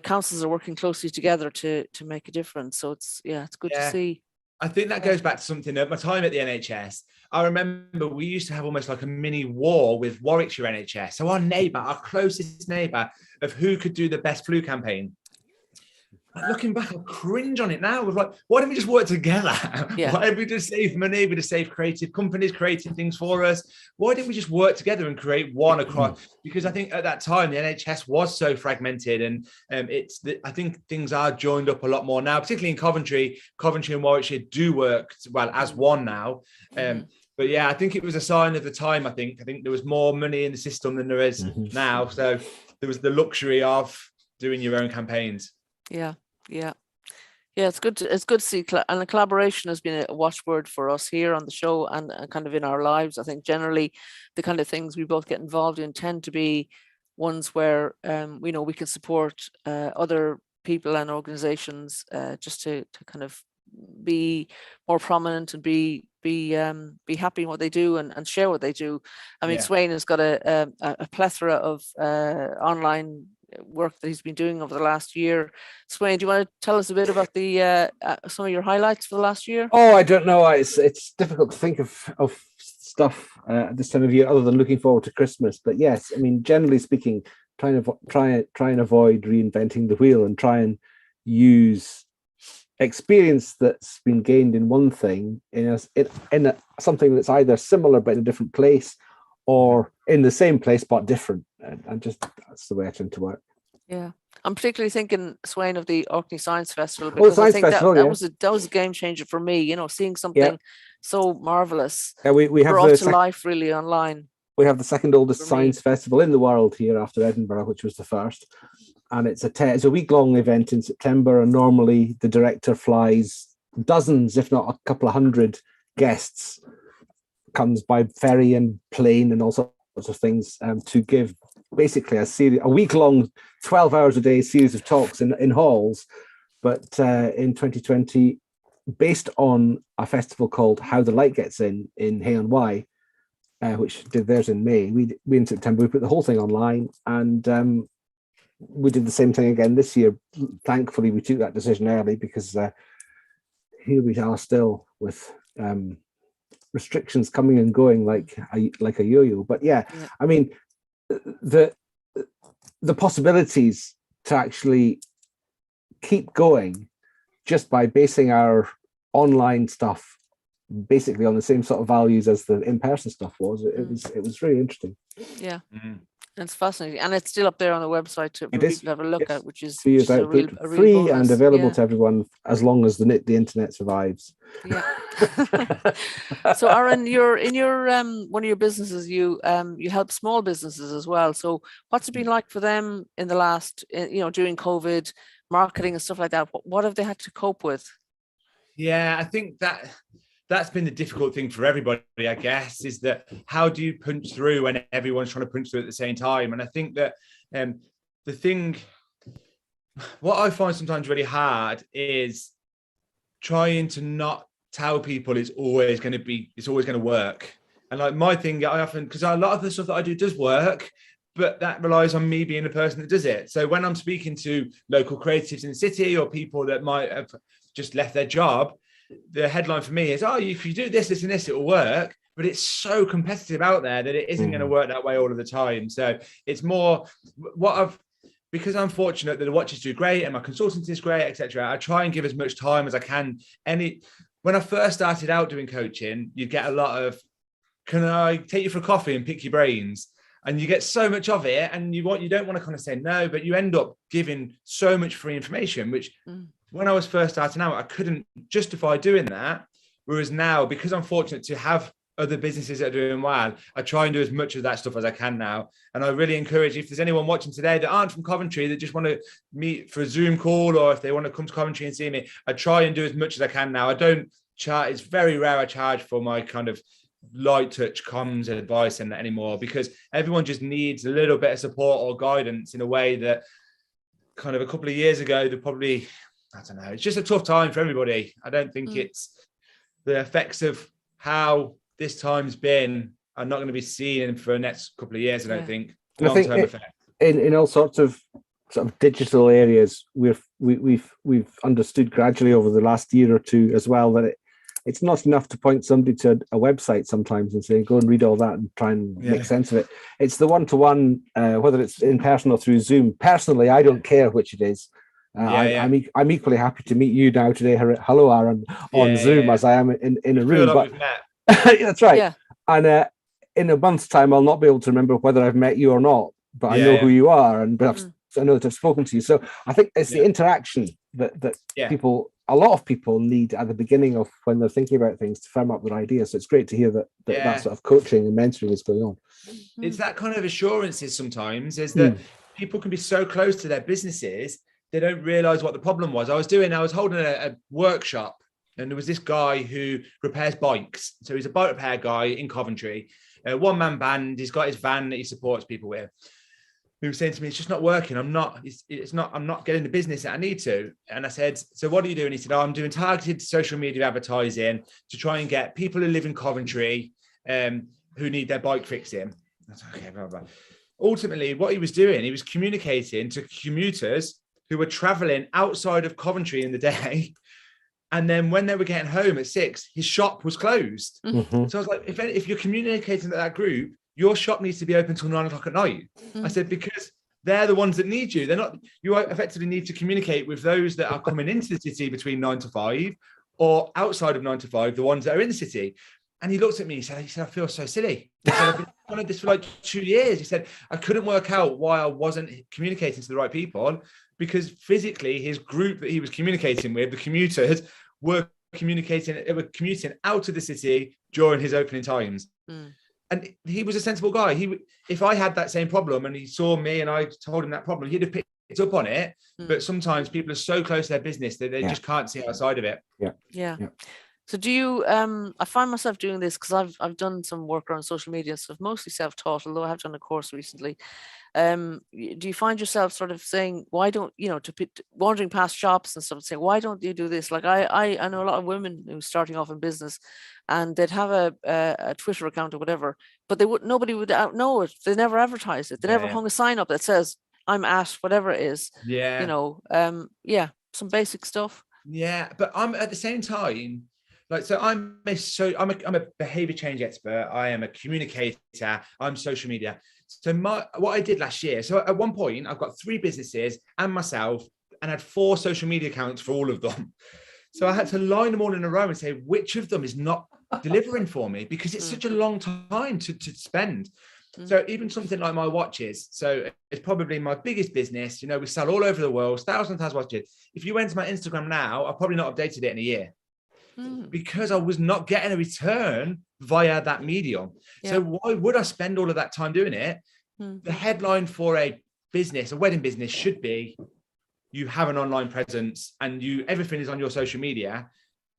councils are working closely together to make a difference. So it's good to see. I think that goes back to something at my time at the NHS. I remember we used to have almost like a mini war with Warwickshire NHS. So our closest neighbour, of who could do the best flu campaign. looking back, I cringe on it now. I was like, why didn't we just work together? Yeah. Why did we just save money? We just save creative companies creating things for us. Why didn't we just work together and create one across? Because I think at that time the NHS was so fragmented, and I think things are joined up a lot more now, particularly in Coventry. Coventry and Warwickshire do work well as one now. But yeah, I think it was a sign of the time. I think there was more money in the system than there is now. So there was the luxury of doing your own campaigns. Yeah. It's good to see, and the collaboration has been a watchword for us here on the show and kind of in our lives. I think generally the kind of things we both get involved in tend to be ones where we can support other people and organizations just to kind of be more prominent and be happy in what they do and share what they do. I mean, Sweyn has got a plethora of online work that he's been doing over the last year. Sweyn, do you want to tell us a bit about the some of your highlights for the last year? Oh, I don't know. It's difficult to think of stuff at this time of year other than looking forward to Christmas. But yes, I mean, generally speaking, try and avoid reinventing the wheel and try and use experience that's been gained in one thing in something that's either similar but in a different place, or in the same place but different. And just that's the way I tend to work. Yeah, I'm particularly thinking, Sweyn, of the Orkney Science Festival, because I think that was a game changer for me. Seeing something so marvelous we have brought to life really online. We have the second oldest science festival in the world here after Edinburgh, which was the first. And it's a week-long event in September, and normally the director flies dozens, if not a couple of hundred guests, comes by ferry and plane and all sorts of things to give basically a week-long, 12 hours a day series of talks in halls. But in 2020, based on a festival called How the Light Gets In Hay-on-Wye, which did theirs in May, we in September, we put the whole thing online, and we did the same thing again this year. Thankfully, we took that decision early, because here we are still with restrictions coming and going like a yo-yo. But I mean, the possibilities to actually keep going just by basing our online stuff basically on the same sort of values as the in-person stuff was. It was really interesting. Yeah. It's fascinating, and it's still up there on the website for people to have a look at, which is a real free bonus. And available to everyone as long as the internet survives. Yeah. So, Aaron, you're in your one of your businesses. You help small businesses as well. So, what's it been like for them in the last, during COVID, marketing and stuff like that? What have they had to cope with? Yeah, I think that's been the difficult thing for everybody, I guess, is that how do you punch through when everyone's trying to punch through at the same time? And I think that what I find sometimes really hard is trying to not tell people it's always going to work. And like my thing, because a lot of the stuff that I do does work, but that relies on me being the person that does it. So when I'm speaking to local creatives in the city or people that might have just left their job, the headline for me is, if you do this, this, and this, it will work. But it's so competitive out there that it isn't going to work that way all of the time. So it's more because I'm fortunate that the watches do great and my consultancy is great, etc. I try and give as much time as I can. When I first started out doing coaching, you'd get a lot of, can I take you for a coffee and pick your brains? And you get so much of it, and you don't want to kind of say no, but you end up giving so much free information, which when I was first starting out, I couldn't justify doing that. Whereas now, because I'm fortunate to have other businesses that are doing well, I try and do as much of that stuff as I can now. And I really encourage, if there's anyone watching today that aren't from Coventry, that just want to meet for a Zoom call, or if they want to come to Coventry and see me, I try and do as much as I can now. I don't charge, it's very rare I charge for my kind of light touch comms and advice and anymore, because everyone just needs a little bit of support or guidance in a way that kind of a couple of years ago, they probably, I don't know, it's just a tough time for everybody. I don't think it's the effects of how this time's been are not going to be seen for the next couple of years. I don't think long-term effect. In all sorts of digital areas, we've understood gradually over the last year or two as well that it's not enough to point somebody to a website sometimes and say, go and read all that and try and make sense of it. It's the one-to-one, whether it's in person or through Zoom. Personally, I don't care which it is. I'm equally happy to meet you now today. Hello, Aaron, on Zoom as I am in a room. Like but that's right. Yeah. And in a month's time, I'll not be able to remember whether I've met you or not, but I know who you are, and I know that I've spoken to you. So I think it's the interaction that a lot of people need at the beginning of when they're thinking about things to firm up their ideas. So it's great to hear that sort of coaching and mentoring is going on. It's that kind of assurances sometimes, is that people can be so close to their businesses, they don't realize what the problem was. I was holding a workshop, and there was this guy who repairs bikes. So he's a bike repair guy in Coventry, one-man band. He's got his van that he supports people with. He was saying to me, it's just not working. I'm not getting the business that I need to. And I said, so what are you doing? He said, I'm doing targeted social media advertising to try and get people who live in Coventry who need their bike fixing. I was like, okay, blah, blah. Ultimately, what he was doing, he was communicating to commuters who were traveling outside of Coventry in the day. And then when they were getting home at 6, his shop was closed. Mm-hmm. So I was like, if you're communicating to that group, your shop needs to be open till 9 o'clock at night. I said, because they're the ones that need you. You effectively need to communicate with those that are coming into the city between 9 to 5 or outside of 9 to 5, the ones that are in the city. And he looked at me, he said, I feel so silly. He said, I've been doing this for like 2 years. He said, I couldn't work out why I wasn't communicating to the right people, because physically his group that he was communicating with, the commuters, were commuting out of the city during his opening times. And he was a sensible guy. If I had that same problem and he saw me and I told him that problem, he'd have picked up on it. But sometimes people are so close to their business that they just can't see outside of it. Yeah. So do you, I find myself doing this because I've done some work around social media, so I've mostly self-taught, although I have done a course recently. Do you find yourself sort of saying, why don't, wandering past shops and stuff and saying, why don't you do this? Like I know a lot of women who are starting off in business and they'd have a Twitter account or whatever, but nobody would know it. They never advertise it. They never hung a sign up that says, I'm at whatever it is. Some basic stuff. Yeah, but I'm at the same time, I'm a behavior change expert. I am a communicator. I'm social media. So what I did last year. So at one point, I've got 3 businesses and myself, and I had 4 social media accounts for all of them. So I had to line them all in a row and say which of them is not delivering for me, because it's such a long time to spend. So even something like my watches. So it's probably my biggest business. We sell all over the world, thousands of watches. If you went to my Instagram now, I've probably not updated it in a year. Because I was not getting a return via that medium. So why would I spend all of that time doing it? The headline for a wedding business should be, you have an online presence and everything is on your social media.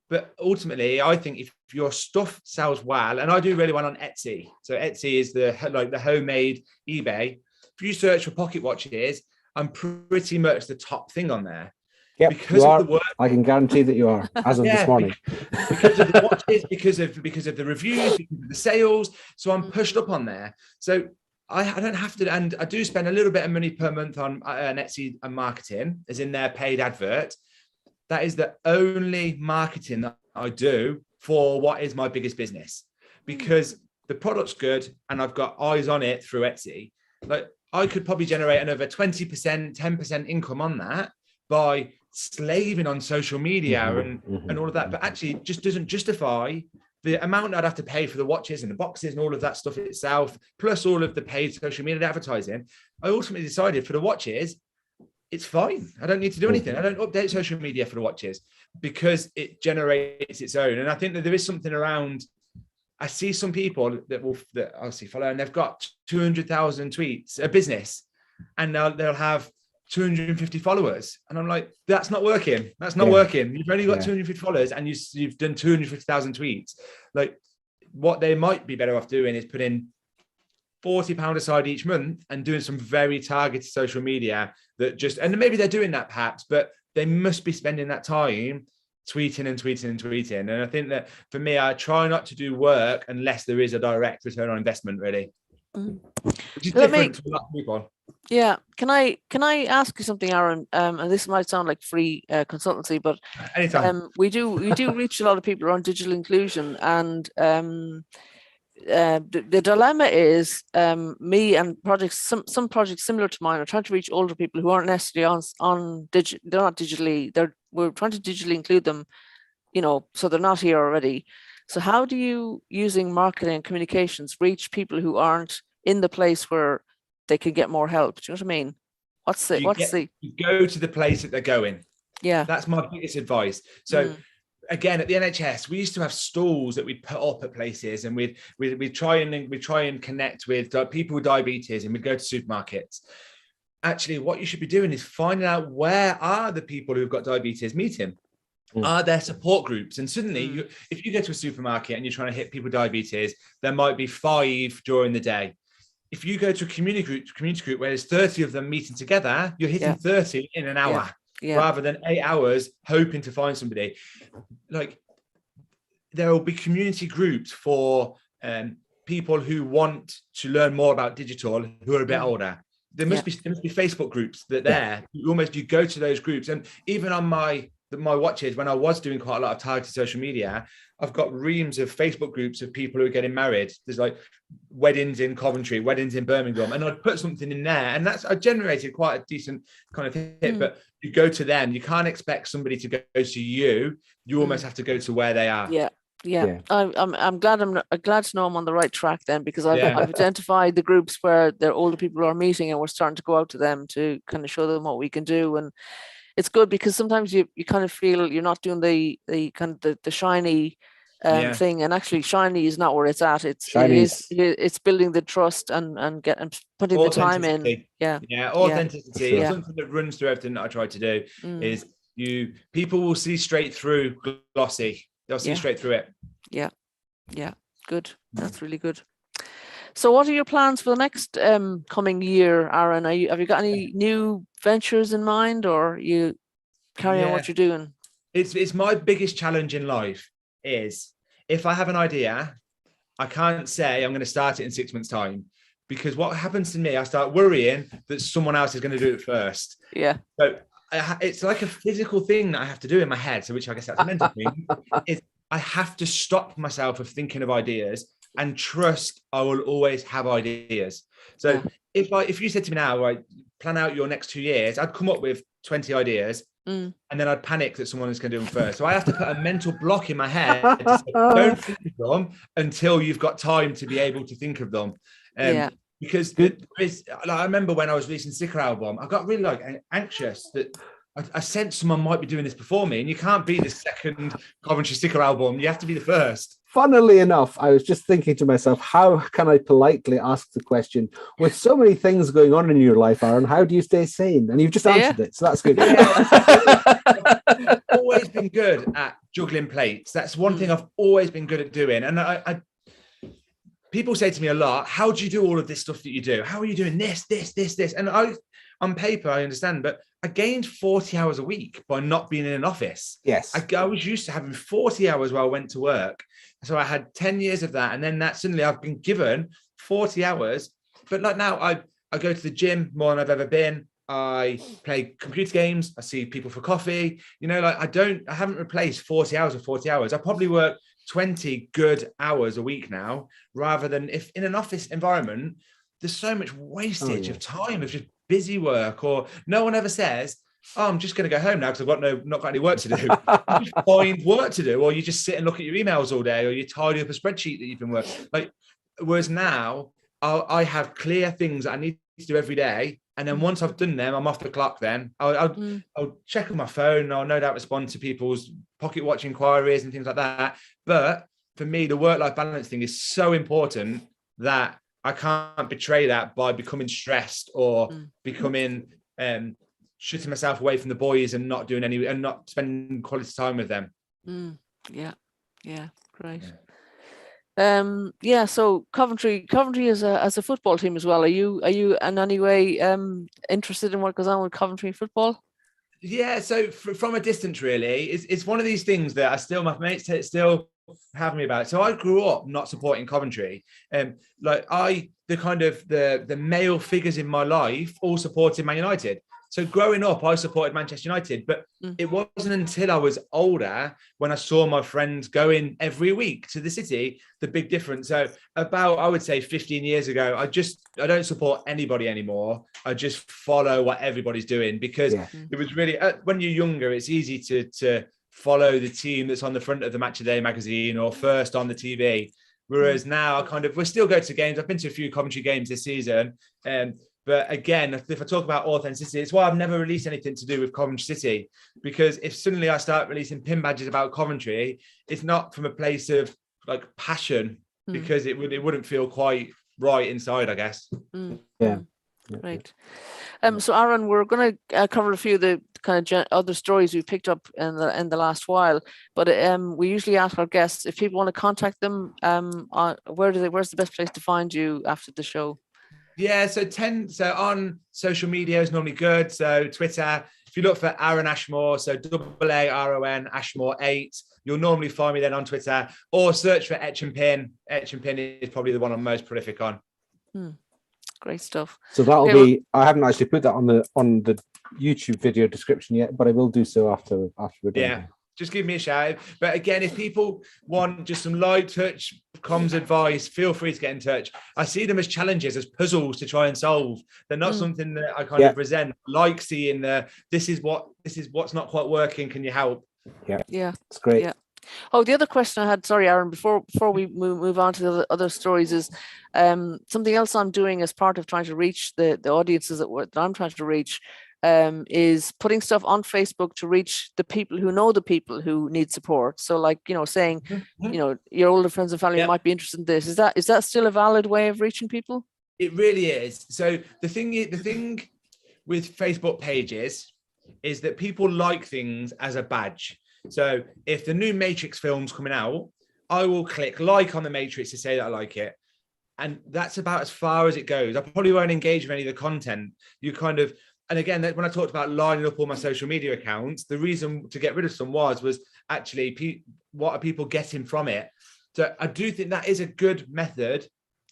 But ultimately, I think if your stuff sells well, and I do really well on Etsy. So Etsy is the homemade eBay. If you search for pocket watches, I'm pretty much the top thing on there. Yep, because of the work, I can guarantee that you are, as of this morning. Because of the watches, because of the reviews, because of the sales. So I'm pushed up on there. So I don't have to, and I do spend a little bit of money per month on Etsy and marketing, as in their paid advert. That is the only marketing that I do for what is my biggest business, because the product's good and I've got eyes on it through Etsy. I could probably generate another 20%, 10% income on that by slaving on social media and all of that, but actually it just doesn't justify the amount I'd have to pay for the watches and the boxes and all of that stuff itself, plus all of the paid social media advertising. I ultimately decided for the watches, it's fine. I don't need to do anything. I don't update social media for the watches because it generates its own. And I think that there is something around, I see some people that I see follow, and they've got 200,000 tweets, a business, and they'll have 250 followers. And I'm like, that's not working. That's not working. You've only got 250 followers and you've done 250,000 tweets. Like, what they might be better off doing is putting £40 aside each month and doing some very targeted social media and maybe they're doing that perhaps, but they must be spending that time tweeting and tweeting and tweeting. And I think that for me, I try not to do work unless there is a direct return on investment, really. Which is different to a lot of people. Yeah. Can I ask you something, Aaron? And this might sound like free consultancy, but anytime. we do reach a lot of people around digital inclusion, and the dilemma is me and projects, some projects similar to mine are trying to reach older people who aren't necessarily they're not digitally, we're trying to digitally include them, so they're not here already. So how do you, using marketing and communications, reach people who aren't in the place where they can get more help? Do you know what I mean? You go to the place that they're going. Yeah. That's my biggest advice. So again, at the NHS, we used to have stalls that we'd put up at places, and we'd try and connect with people with diabetes, and we'd go to supermarkets. Actually, what you should be doing is finding out, where are the people who've got diabetes meeting? Are there support groups? And suddenly, if you go to a supermarket and you're trying to hit people with diabetes, there might be 5 during the day. If you go to a community group where there's 30 of them meeting together, you're hitting 30 in an hour. Rather than 8 hours hoping to find somebody. Like, there will be community groups for people who want to learn more about digital, who are a bit older. There must be Facebook groups that you go to those groups. And even on my watches, when I was doing quite a lot of targeted social media, I've got reams of Facebook groups of people who are getting married. There's like weddings in Coventry, weddings in Birmingham, and I'd put something in there, and I generated quite a decent kind of hit. But you go to them, you can't expect somebody to go to you. You almost have to go to where they are. Yeah. I'm glad to know I'm on the right track then, because I've identified the groups where their older people are meeting, and we're starting to go out to them to kind of show them what we can do. And it's good, because sometimes you kind of feel you're not doing the kind of the shiny thing, and actually shiny is not where it's at. It's building the trust and putting the time in. Authenticity. Sure. Something that runs through everything that I try to do is people will see straight through glossy. They'll see straight through it. Yeah, good. That's really good. So what are your plans for the next coming year, Aaron? Have you got any new ventures in mind, or you carry on what you're doing? It's my biggest challenge in life is, if I have an idea, I can't say I'm going to start it in 6 months' time, because what happens to me, I start worrying that someone else is going to do it first. Yeah. So it's like a physical thing that I have to do in my head. So, which I guess that's a mental thing, is I have to stop myself of thinking of ideas and trust I will always have ideas. So if you said to me now, right, plan out your next 2 years, I'd come up with 20 ideas. And then I'd panic that someone is going to do them first. So I have to put a mental block in my head to say, don't think of them until you've got time to be able to think of them. Because I remember when I was releasing Sticker Album, I got really anxious that I sensed someone might be doing this before me, and you can't be the second Coventry Sticker Album. You have to be the first. Funnily enough, I was just thinking to myself, how can I politely ask the question, with so many things going on in your life, Aaron, how do you stay sane? And you've just answered it, so that's good. I've always been good at juggling plates. That's one thing I've always been good at doing. And people say to me a lot, how do you do all of this stuff that you do? How are you doing this? And on paper, I understand, but I gained 40 hours a week by not being in an office. Yes. I was used to having 40 hours while I went to work. So I had 10 years of that. And then suddenly I've been given 40 hours. But like now, I go to the gym more than I've ever been. I play computer games. I see people for coffee. I haven't replaced 40 hours with 40 hours. I probably work 20 good hours a week now, rather than if in an office environment, there's so much wastage of time of just busy work, or no one ever says, oh, I'm just going to go home now because I've not got any work to do. You just find work to do, or you just sit and look at your emails all day, or you tidy up a spreadsheet that you've been working. Whereas now I have clear things that I need to do every day. And then once I've done them, I'm off the clock then. I'll check on my phone. I'll no doubt respond to people's pocket watch inquiries and things like that. But for me, the work-life balance thing is so important that I can't betray that by becoming stressed or becoming shutting myself away from the boys and not doing and not spending quality time with them. Yeah, great. So Coventry as a football team as well. Are you in any way interested in what goes on with Coventry football? Yeah, so from a distance, really, it's one of these things that my mates still have me about. So I grew up not supporting Coventry, the male figures in my life all supported Man United. So growing up, I supported Manchester United, but it wasn't until I was older when I saw my friends going every week to the City, the big difference. So about, I would say 15 years ago, I don't support anybody anymore. I just follow what everybody's doing, because it was really, when you're younger, it's easy to follow the team that's on the front of the Match of the Day magazine or first on the TV. Whereas now we still go to games. I've been to a few Coventry games this season. But again, if I talk about authenticity, it's why I've never released anything to do with Coventry City, because if suddenly I start releasing pin badges about Coventry, it's not from a place of like passion, because it wouldn't feel quite right inside, I guess. Yeah. Right. So Aaron, we're going to cover a few of the kind of other stories we've picked up in the last while, but we usually ask our guests if people want to contact them. Where's the best place to find you after the show? Yeah, so on social media is normally good. So Twitter, if you look for Aaron Ashmore, so AARON Ashmore 8, you'll normally find me then on Twitter, or search for Etch and Pin. Etch and Pin is probably the one I'm most prolific on. Great stuff. So that'll be. I haven't actually put that on the YouTube video description yet, but I will do so after we're done. Yeah. Just give me a shout. But again, if people want just some light touch comms advice, feel free to get in touch. I see them as challenges, as puzzles to try and solve. They're not something that I kind of present. Like seeing this is what's not quite working. Can you help? Yeah, it's great. Yeah. Oh, the other question I had, sorry, Aaron, before we move on to the other stories, is something else I'm doing as part of trying to reach the audiences that I'm trying to reach. Is putting stuff on Facebook to reach the people who know the people who need support. So like, saying, your older friends and family might be interested in this. Is that still a valid way of reaching people? It really is. So the thing with Facebook pages is that people like things as a badge. So if the new Matrix film's coming out, I will click like on the Matrix to say that I like it. And that's about as far as it goes. I probably won't engage with any of the content. And again, when I talked about lining up all my social media accounts, the reason to get rid of some was actually what are people getting from it? So I do think that is a good method.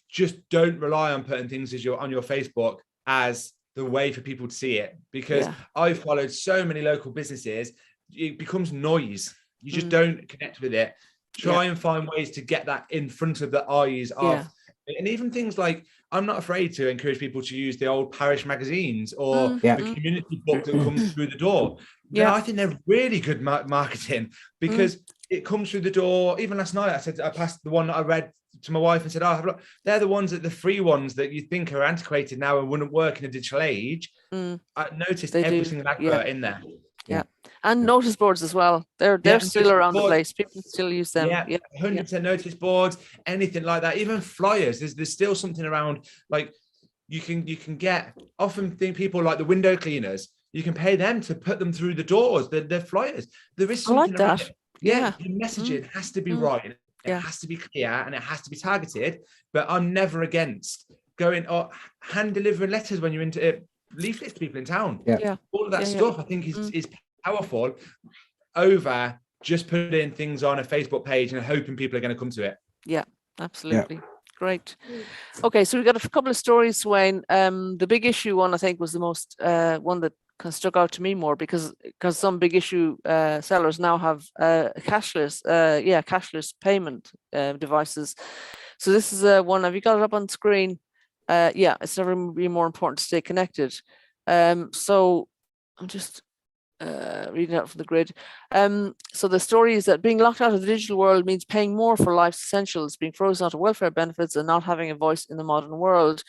Just don't rely on putting things on your Facebook as the way for people to see it, because I've followed so many local businesses. It becomes noise. You just don't connect with it. Try and find ways to get that in front of the eyes of, and even things like, I'm not afraid to encourage people to use the old parish magazines or the community book that comes through the door. Yeah, I think they're really good marketing, because it comes through the door. Even last night, I passed the one that I read to my wife and said, "Oh, look, they're the ones the free ones that you think are antiquated now and wouldn't work in a digital age." I noticed every single advert in there. Yeah. And notice boards as well. They're still around the place. People still use them. 100% notice boards, anything like that. Even flyers. There's still something around, like you can get, often think people like the window cleaners, you can pay them to put them through the doors, the flyers. There is something I like that. Yeah, the messaging has to be right. It has to be clear and it has to be targeted. But I'm never against going hand delivering letters when you're into leaflets to people in town. All of that stuff I think is powerful over just putting things on a Facebook page and hoping people are going to come to it. Yeah, absolutely. Great. Okay, so we've got a couple of stories, Sweyn. The big issue one, I think, was the most one that kind of stuck out to me more, because some big issue sellers now have cashless payment devices. So this is one. Have you got it up on screen? It's never been more important to stay connected. So I'm just reading out from the grid. So the story is that being locked out of the digital world means paying more for life's essentials, being frozen out of welfare benefits, and not having a voice in the modern world.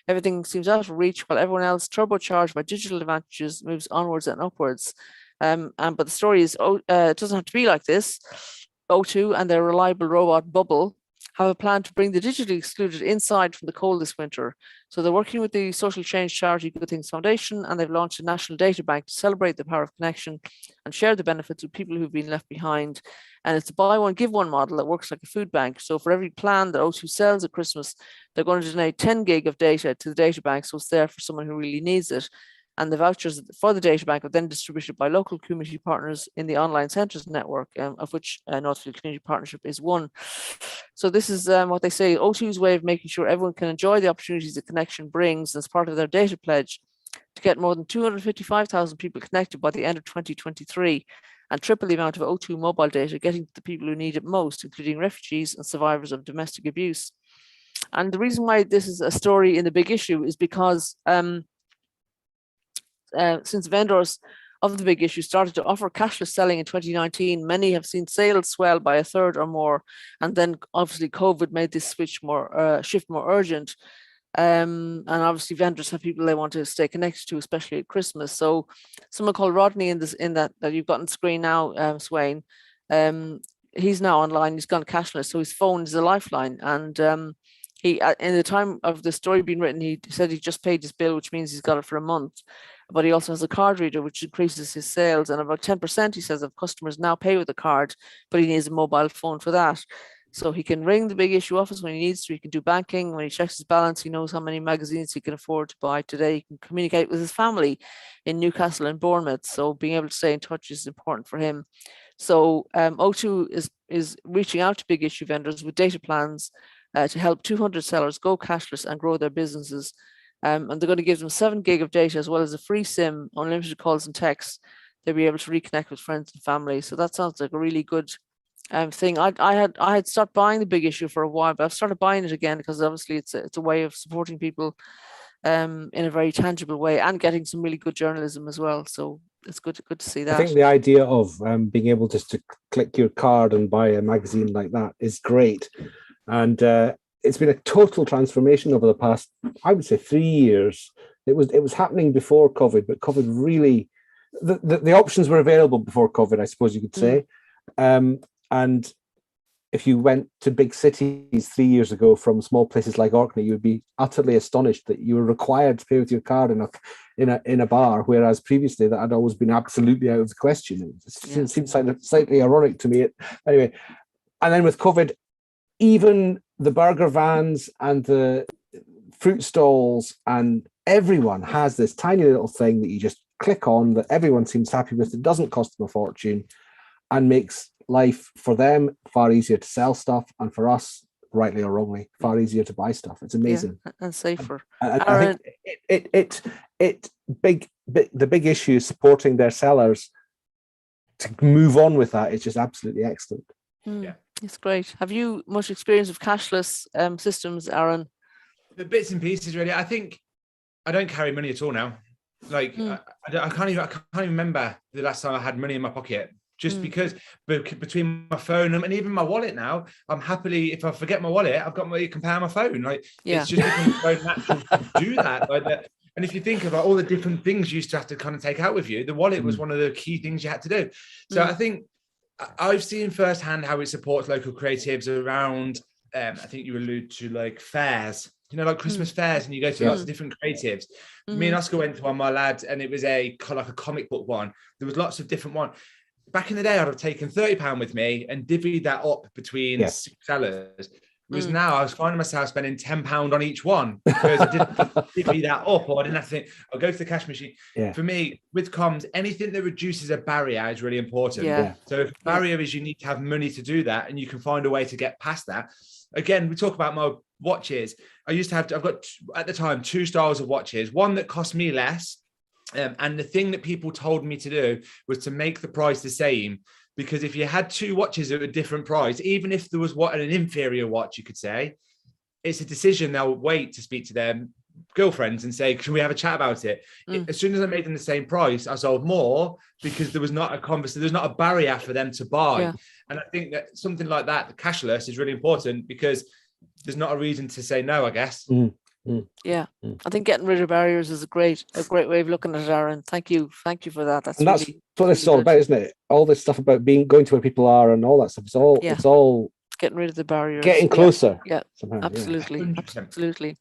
Everything seems out of reach, while everyone else, turbocharged by digital advantages, moves onwards and upwards. But the story is, it doesn't have to be like this. O2 and their reliable robot Bubble have a plan to bring the digitally excluded inside from the cold this winter. So they're working with the social change charity Good Things Foundation, and they've launched a national data bank to celebrate the power of connection and share the benefits with people who've been left behind. And it's a buy one, give one model that works like a food bank. So for every plan that O2 sells at Christmas, they're going to donate 10 gig of data to the data bank, so it's there for someone who really needs it. And the vouchers for the data bank are then distributed by local community partners in the online centres network, of which Northfield Community Partnership is one. So this is what they say, O2's way of making sure everyone can enjoy the opportunities that connection brings. As part of their data pledge, to get more than 255,000 people connected by the end of 2023, and triple the amount of O2 mobile data getting to the people who need it most, including refugees and survivors of domestic abuse. And the reason why this is a story in the big issue is because since vendors of the big issue started to offer cashless selling in 2019, many have seen sales swell by a third or more. And then obviously COVID made this shift more urgent. And obviously vendors have people they want to stay connected to, especially at Christmas. So someone called Rodney in that you've got on screen now, Sweyn, he's now online, he's gone cashless. So his phone is a lifeline. And he, in the time of the story being written, he said he just paid his bill, which means he's got it for a month. But he also has a card reader, which increases his sales. And about 10%, he says, of customers now pay with a card, but he needs a mobile phone for that. So he can ring the big issue office when he needs to. He can do banking. When he checks his balance, he knows how many magazines he can afford to buy today. He can communicate with his family in Newcastle and Bournemouth. So being able to stay in touch is important for him. So O2 is reaching out to big issue vendors with data plans to help 200 sellers go cashless and grow their businesses. And they're going to give them 7 gig of data as well as a free SIM, unlimited calls and texts. They'll be able to reconnect with friends and family. So that sounds like a really good thing. I had stopped buying the big issue for a while, but I've started buying it again because obviously it's a way of supporting people in a very tangible way and getting some really good journalism as well. So it's good to see that. I think the idea of being able just to click your card and buy a magazine like that is great. And it's been a total transformation over the past, I would say, 3 years. It was happening before COVID, but COVID really, the options were available before COVID, I suppose you could say. And if you went to big cities 3 years ago from small places like Orkney, you would be utterly astonished that you were required to pay with your card in a bar, whereas previously that had always been absolutely out of the question. It seems slightly ironic to me. Anyway, and then with COVID, even the burger vans and the fruit stalls and everyone has this tiny little thing that you just click on that everyone seems happy with. It doesn't cost them a fortune and makes life for them far easier to sell stuff, and for us, rightly or wrongly, far easier to buy stuff. It's amazing and safer. And I think the big issue is supporting their sellers to move on with that. It's just absolutely excellent. Yeah, it's great. Have you much experience of cashless systems, Aaron? The bits and pieces, really. I think I don't carry money at all now. Like I can't even remember the last time I had money in my pocket. Just because between my phone and even my wallet now, I'm happily, if I forget my wallet, I've got you can pay on my phone. Like it's just become so natural to do that. Like that. And if you think about all the different things you used to have to kind of take out with you, the wallet was one of the key things you had to do. So I think I've seen firsthand how it supports local creatives around, I think you allude to like fairs, like Christmas fairs, and you go to lots of different creatives. Me and Oscar went to one, my lad, and it was like a comic book one. There was lots of different ones. Back in the day, I'd have taken £30 with me and divvied that up between 6 sellers. Whereas now I was finding myself spending £10 on each one because I didn't divvy that up, or I didn't have to think, I'll go to the cash machine. Yeah. For me, with comms, anything that reduces a barrier is really important. Yeah. So if the barrier is you need to have money to do that, and you can find a way to get past that. Again, we talk about my watches. I've got at the time 2 styles of watches, one that cost me less. And the thing that people told me to do was to make the price the same, because if you had 2 watches at a different price, even if there was an inferior watch, you could say, it's a decision. They'll wait to speak to their girlfriends and say, can we have a chat about it? As soon as I made them the same price, I sold more because there was not a conversation, there's not a barrier for them to buy. Yeah. And I think that something like that, the cashless, is really important because there's not a reason to say no, I guess. Yeah, I think getting rid of barriers is a great way of looking at it, Aaron. Thank you for that. That's what this is all about, isn't it? All this stuff about going to where people are and all that stuff. It's all getting rid of the barriers, getting closer. Yeah, absolutely, 100%. absolutely.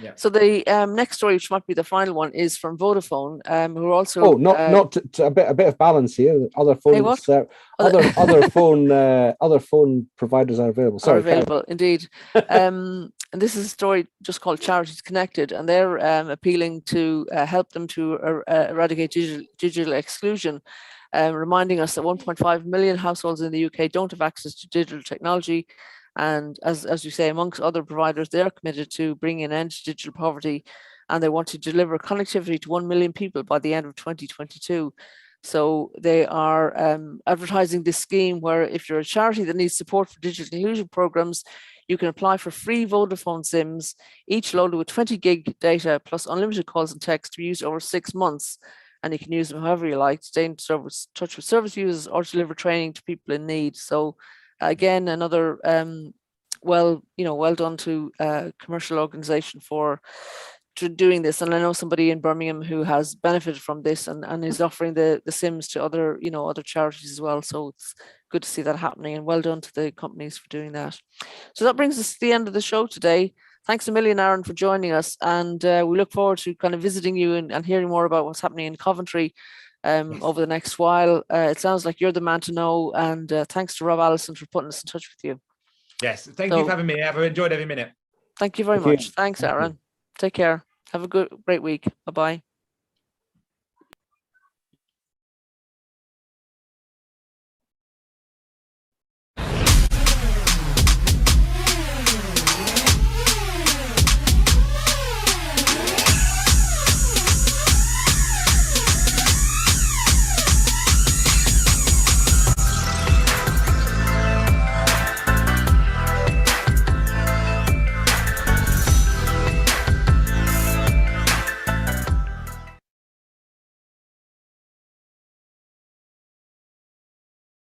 Yeah. So the next story, which might be the final one, is from Vodafone, who are also a bit of balance here. Other phones, other phone providers are available. Are available indeed. And this is a story just called Charities Connected, and they're appealing to help them to eradicate digital exclusion, reminding us that 1.5 million households in the UK don't have access to digital technology. And as you say, amongst other providers, they're committed to bringing an end to digital poverty and they want to deliver connectivity to 1 million people by the end of 2022. So they are advertising this scheme where if you're a charity that needs support for digital inclusion programs, you can apply for free Vodafone SIMs, each loaded with 20 gig data plus unlimited calls and text to be used over 6 months. And you can use them however you like, stay in touch with service users or deliver training to people in need. So again, another well done to a commercial organization for doing this. And I know somebody in Birmingham who has benefited from this and is offering the SIMs to other charities as well. So it's good to see that happening, and well done to the companies for doing that. So that brings us to the end of the show today. Thanks a million, Aaron, for joining us, and we look forward to kind of visiting you and hearing more about what's happening in Coventry over the next while. It sounds like you're the man to know, and thanks to Rob Allison for putting us in touch with you. Yes, thank you for having me. I've enjoyed every minute. Thank you very much. Thanks, Aaron. Take care. Have a great week. Bye-bye.